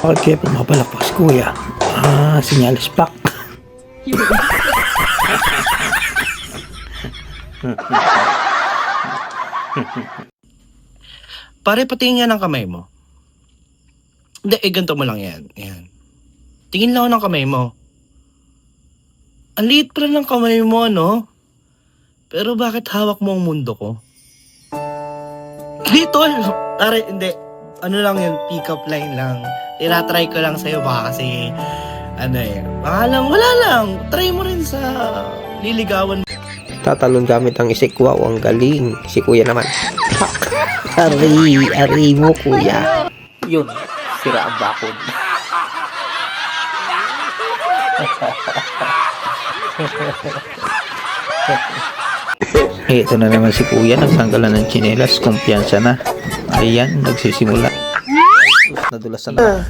Bakit kaya pumapalakpak si kuya? Sinyalis pak. Pare, patingin nga ng kamay mo. Hindi, ganito mo lang yan. Yan. Tingin lang ako ng kamay mo. Ang liit pa lang ng kamay mo, no? Pero bakit hawak mo ang mundo ko? Dito, pare, hindi. Ano lang yun, pick-up line lang. Tinatry ko lang sa'yo, baka kasi, baka lang, wala lang. Try mo rin sa liligawan. Tatalon gamit ang isik. Wow, ang galing. Si kuya naman. Ari mo kuya. Yun, sira ang bakod. Ito na naman si kuya, nagtanggalan ng tsinelas, kumpiyansa na. Ayan, nagsisimula. Nadulas na.